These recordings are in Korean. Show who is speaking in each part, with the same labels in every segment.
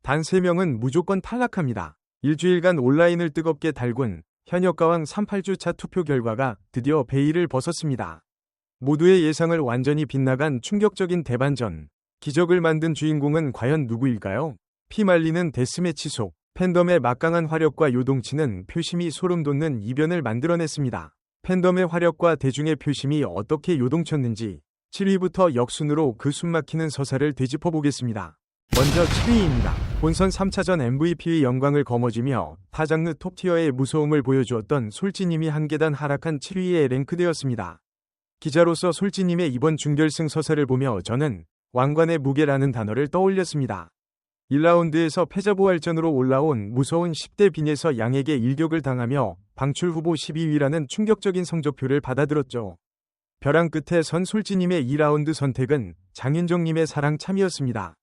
Speaker 1: 단 3명은 무조건 탈락합니다. 일주일간 온라인을 뜨겁게 달군 현역가왕 38주차 투표 결과가 드디어 베일을 벗었습니다. 모두의 예상을 완전히 빗나간 충격적인 대반전. 기적을 만든 주인공은 과연 누구일까요? 피말리는 데스매치 속 팬덤의 막강한 화력과 요동치는 표심이 소름돋는 이변을 만들어냈습니다. 팬덤의 화력과 대중의 표심이 어떻게 요동쳤는지 7위부터 역순으로 그 숨막히는 서사를 되짚어보겠습니다. 먼저 7위입니다. 본선 3차전 MVP의 영광을 거머쥐며 타 장르 톱티어의 무서움을 보여주었던 솔지님이 한 계단 하락한 7위에 랭크되었습니다. 기자로서 솔지님의 이번 준결승 서사를 보며 저는 왕관의 무게라는 단어를 떠올렸습니다. 1라운드에서 패자부활전으로 올라온 무서운 10대 빈에서 양에게 일격을 당하며 방출 후보 12위라는 충격적인 성적표를 받아들었죠. 벼랑 끝에 선 솔지님의 2라운드 선택은 장윤정님의 사랑 참이었습니다.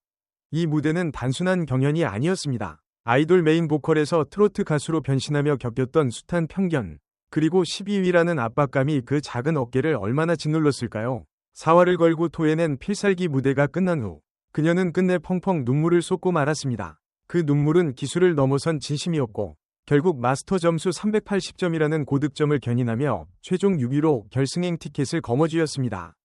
Speaker 1: 이 무대는 단순한 경연이 아니었습니다. 아이돌 메인 보컬에서 트로트 가수로 변신하며 겪었던 숱한 편견, 그리고 12위라는 압박감이 그 작은 어깨를 얼마나 짓눌렀을까요? 사활을 걸고 토해낸 필살기 무대가 끝난 후 그녀는 끝내 펑펑 눈물을 쏟고 말았습니다. 그 눈물은 기술을 넘어선 진심이었고 결국 마스터 점수 380점이라는 고득점을 견인하며 최종 6위로 결승행 티켓을 거머쥐었습니다.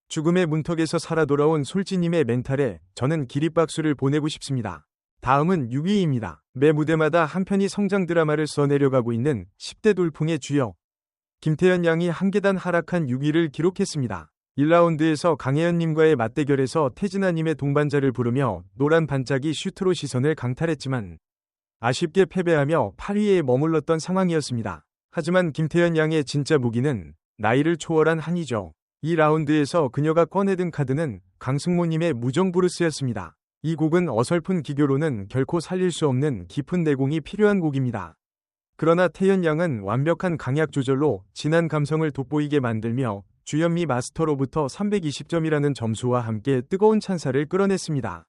Speaker 1: 죽음의 문턱에서 살아 돌아온 솔지님의 멘탈에 저는 기립박수를 보내고 싶습니다. 다음은 6위입니다. 매 무대마다 한 편이 성장 드라마를 써내려가고 있는 10대 돌풍의 주역. 김태현 양이 한 계단 하락한 6위를 기록했습니다. 1라운드에서 강혜연님과의 맞대결에서 태진아님의 동반자를 부르며 노란 반짝이 슈트로 시선을 강탈했지만 아쉽게 패배하며 8위에 머물렀던 상황이었습니다. 하지만 김태현 양의 진짜 무기는 나이를 초월한 한이죠. 2라운드에서 그녀가 꺼내든 카드는 강승모님의 무정부르스였습니다. 이 곡은 어설픈 기교로는 결코 살릴 수 없는 깊은 내공이 필요한 곡입니다. 그러나 태연 양은 완벽한 강약 조절로 진한 감성을 돋보이게 만들며 주현미 마스터로부터 320점이라는 점수와 함께 뜨거운 찬사를 끌어냈습니다.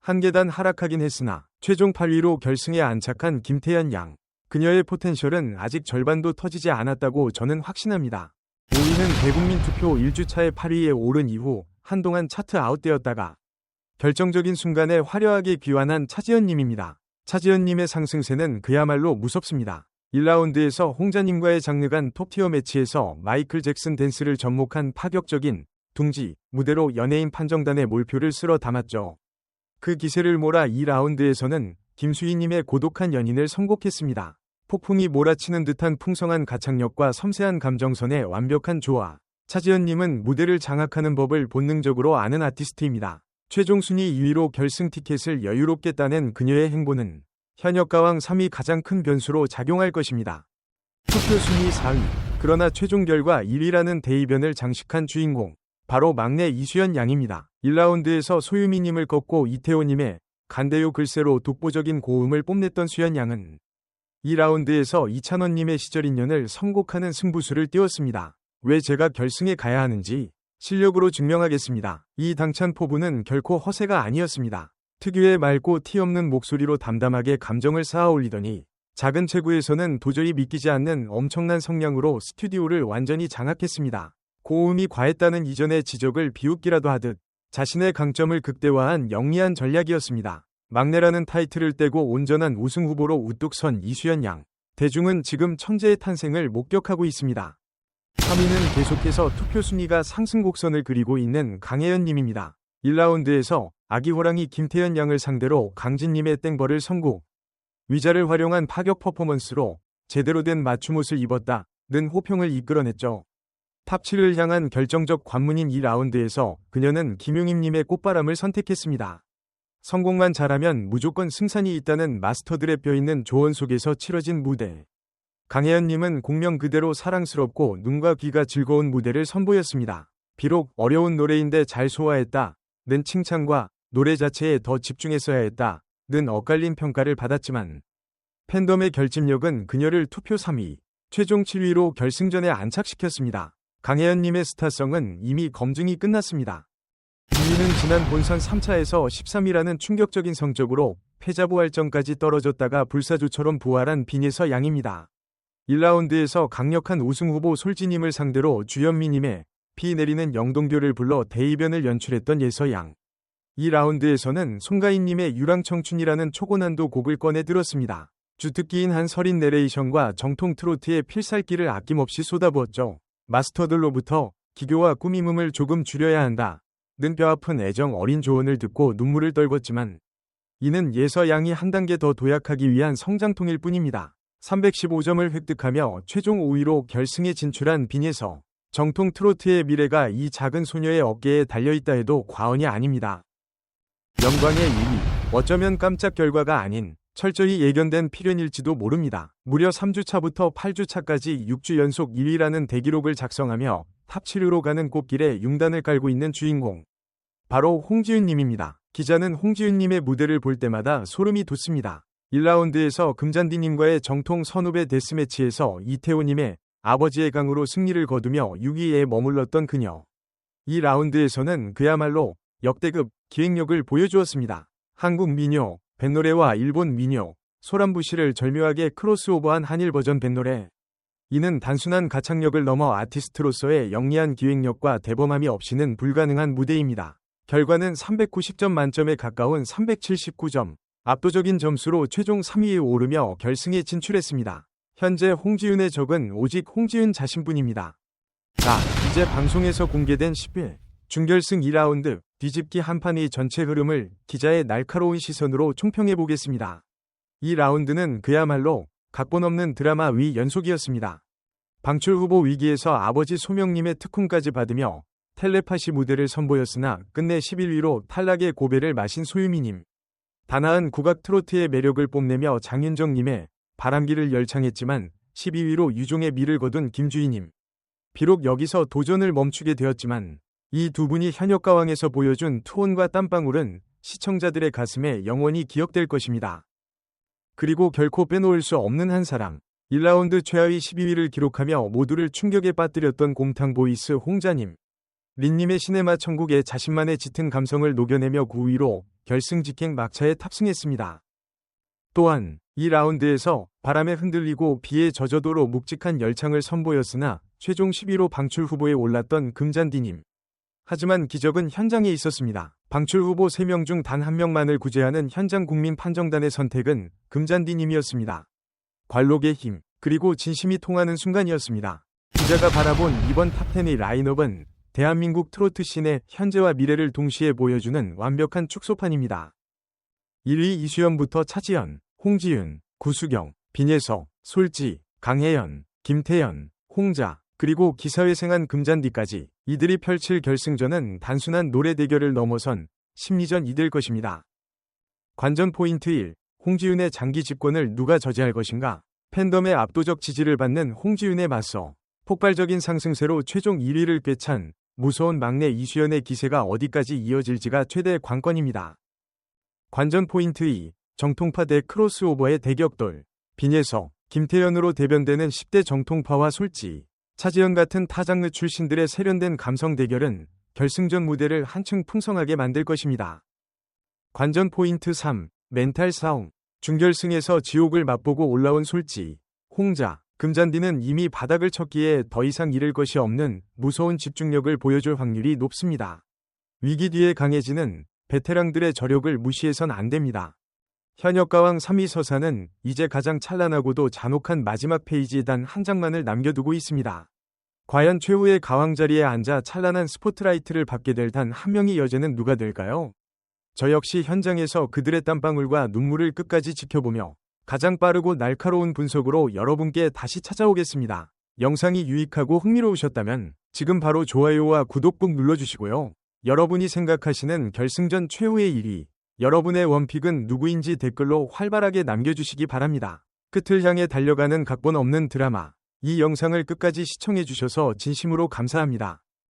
Speaker 1: 한 계단 하락하긴 했으나 최종 8위로 결승에 안착한 김태연 양. 그녀의 포텐셜은 아직 절반도 터지지 않았다고 저는 확신합니다. 5위는 대국민 투표 1주차에 8위에 오른 이후 한동안 차트 아웃되었다가 결정적인 순간에 화려하게 귀환한 차지연님입니다. 차지연님의 상승세는 그야말로 무섭습니다. 1라운드에서 홍자님과의 장르간 톱티어 매치에서 마이클 잭슨 댄스를 접목한 파격적인 둥지 무대로 연예인 판정단의 몰표를 쓸어 담았죠. 그 기세를 몰아 2라운드에서는 김수희님의 고독한 연인을 선곡했습니다. 폭풍이 몰아치는 듯한 풍성한 가창력과 섬세한 감정선의 완벽한 조화. 차지연님은 무대를 장악하는 법을 본능적으로 아는 아티스트입니다. 최종 순위 2위로 결승 티켓을 여유롭게 따낸 그녀의 행보는 현역가왕 3위 가장 큰 변수로 작용할 것입니다. 투표 순위 4위. 그러나 최종 결과 1위라는 대이변을 장식한 주인공. 바로 막내 이수연 양입니다. 1라운드에서 소유미님을 꺾고 이태호님의 간대요 글쎄로 독보적인 고음을 뽐냈던 수연 양은 2라운드에서 이찬원님의 시절 인연을 선곡하는 승부수를 띄웠습니다. 왜 제가 결승에 가야 하는지 실력으로 증명하겠습니다. 이 당찬 포부는 결코 허세가 아니었습니다. 특유의 맑고 티 없는 목소리로 담담하게 감정을 쌓아 올리더니 작은 체구에서는 도저히 믿기지 않는 엄청난 성량으로 스튜디오를 완전히 장악했습니다. 고음이 과했다는 이전의 지적을 비웃기라도 하듯 자신의 강점을 극대화한 영리한 전략이었습니다. 막내라는 타이틀을 떼고 온전한 우승 후보로 우뚝 선 이수연 양. 대중은 지금 천재의 탄생을 목격하고 있습니다. 3위는 계속해서 투표 순위가 상승 곡선을 그리고 있는 강혜연님입니다. 1라운드에서 아기 호랑이 김태연 양을 상대로 강진님의 땡벌을 성공. 위자를 활용한 파격 퍼포먼스로 제대로 된 맞춤옷을 입었다는 호평을 이끌어냈죠. 탑7을 향한 결정적 관문인 2라운드에서 그녀는 김용임님의 꽃바람을 선택했습니다. 성공만 잘하면 무조건 승산이 있다는 마스터들의 뼈있는 조언 속에서 치러진 무대. 강혜연님은 공명 그대로 사랑스럽고 눈과 귀가 즐거운 무대를 선보였습니다. 비록 어려운 노래인데 잘 소화했다는 칭찬과 노래 자체에 더 집중했어야 했다는 엇갈린 평가를 받았지만 팬덤의 결집력은 그녀를 투표 3위, 최종 7위로 결승전에 안착시켰습니다. 강혜연님의 스타성은 이미 검증이 끝났습니다. 2위는 지난 본선 3차에서 13위라는 충격적인 성적으로 패자부활전까지 떨어졌다가 불사조처럼 부활한 빈예서 양입니다. 1라운드에서 강력한 우승 후보 솔지님을 상대로 주현미님의 피 내리는 영동교를 불러 대이변을 연출했던 예서 양. 2라운드에서는 송가인님의 유랑청춘이라는 초고난도 곡을 꺼내 들었습니다. 주특기인 한 서린 내레이션과 정통 트로트의 필살기를 아낌없이 쏟아부었죠. 마스터들로부터 기교와 꾸밈음을 조금 줄여야 한다 는 뼈아픈 애정 어린 조언을 듣고 눈물을 떨궜지만 이는 예서 양이 한 단계 더 도약하기 위한 성장통일 뿐입니다. 315점을 획득하며 최종 5위로 결승에 진출한 빈예서. 정통 트로트의 미래가 이 작은 소녀의 어깨에 달려있다 해도 과언이 아닙니다. 영광의 2위. 어쩌면 깜짝 결과가 아닌 철저히 예견된 필연일지도 모릅니다. 무려 3주차부터 8주차까지 6주 연속 1위라는 대기록을 작성하며 탑 7위로 가는 꽃길에 융단을 깔고 있는 주인공. 바로 홍지윤님입니다. 기자는 홍지윤님의 무대를 볼 때마다 소름이 돋습니다. 1라운드에서 금잔디님과의 정통 선후배 데스매치에서 이태호님의 아버지의 강으로 승리를 거두며 6위에 머물렀던 그녀. 2라운드에서는 그야말로 역대급 기획력을 보여주었습니다. 한국 민요, 뱃노래와 일본 민요, 소란부시를 절묘하게 크로스오버한 한일 버전 뱃노래. 이는 단순한 가창력을 넘어 아티스트로서의 영리한 기획력과 대범함이 없이는 불가능한 무대입니다. 결과는 390점 만점에 가까운 379점, 압도적인 점수로 최종 3위에 오르며 결승에 진출했습니다. 현재 홍지윤의 적은 오직 홍지윤 자신뿐입니다. 자, 이제 방송에서 공개된 10회 준결승 2라운드 뒤집기 한판의 전체 흐름을 기자의 날카로운 시선으로 총평해보겠습니다. 이 라운드는 그야말로 각본 없는 드라마 위 연속이었습니다. 방출 후보 위기에서 아버지 소명님의 특훈까지 받으며 텔레파시 무대를 선보였으나 끝내 11위로 탈락의 고배를 마신 소유미님. 다나은 국악 트로트의 매력을 뽐내며 장윤정님의 바람기를 열창했지만 12위로 유종의 미를 거둔 김주희님. 비록 여기서 도전을 멈추게 되었지만 이 두 분이 현역가왕에서 보여준 투혼과 땀방울은 시청자들의 가슴에 영원히 기억될 것입니다. 그리고 결코 빼놓을 수 없는 한 사람. 1라운드 최하위 12위를 기록하며 모두를 충격에 빠뜨렸던 곰탕 보이스 홍자님. 린님의 시네마 천국에 자신만의 짙은 감성을 녹여내며 9위로 결승 직행 막차에 탑승했습니다. 또한 2라운드에서 바람에 흔들리고 비에 젖어도록 묵직한 열창을 선보였으나 최종 10위로 방출 후보에 올랐던 금잔디님. 하지만 기적은 현장에 있었습니다. 방출 후보 3명 중 단 1명만을 구제하는 현장 국민 판정단의 선택은 금잔디님이었습니다. 관록의 힘, 그리고 진심이 통하는 순간이었습니다. 기자가 바라본 이번 탑10의 라인업은 대한민국 트로트 씬의 현재와 미래를 동시에 보여주는 완벽한 축소판입니다. 1위 이수연부터 차지연, 홍지윤, 구수경, 빈예서, 솔지, 강혜연, 김태연, 홍자, 그리고 기사회생한 금잔디까지 이들이 펼칠 결승전은 단순한 노래 대결을 넘어선 심리전이 될 것입니다. 관전 포인트 1. 홍지윤의 장기 집권을 누가 저지할 것인가? 팬덤의 압도적 지지를 받는 홍지윤에 맞서 폭발적인 상승세로 최종 1위를 꿰찬 무서운 막내 이수연의 기세가 어디까지 이어질지가 최대 관건입니다. 관전 포인트 2. 정통파 대 크로스오버의 대격돌. 빈예서, 김태연으로 대변되는 10대 정통파와 솔지, 차지연 같은 타장르 출신들의 세련된 감성 대결은 결승전 무대를 한층 풍성하게 만들 것입니다. 관전 포인트 3. 멘탈 싸움. 준결승에서 지옥을 맛보고 올라온 솔지, 홍자, 금잔디는 이미 바닥을 쳤기에 더 이상 잃을 것이 없는 무서운 집중력을 보여줄 확률이 높습니다. 위기 뒤에 강해지는 베테랑들의 저력을 무시해선 안 됩니다. 현역가왕 3위 서사는 이제 가장 찬란하고도 잔혹한 마지막 페이지에 단 한 장만을 남겨두고 있습니다. 과연 최후의 가왕 자리에 앉아 찬란한 스포트라이트를 받게 될 단 한 명의 여제는 누가 될까요? 저 역시 현장에서 그들의 땀방울과 눈물을 끝까지 지켜보며 가장 빠르고 날카로운 분석으로 여러분께 다시 찾아오겠습니다. 영상이 유익하고 흥미로우셨다면 지금 바로 좋아요와 구독 꾹 눌러주시고요. 여러분이 생각하시는 결승전 최후의 1위, 여러분의 원픽은 누구인지 댓글로 활발하게 남겨주시기 바랍니다. 끝을 향해 달려가는 각본 없는 드라마. 이 영상을 끝까지 시청해주셔서 진심으로 감사합니다.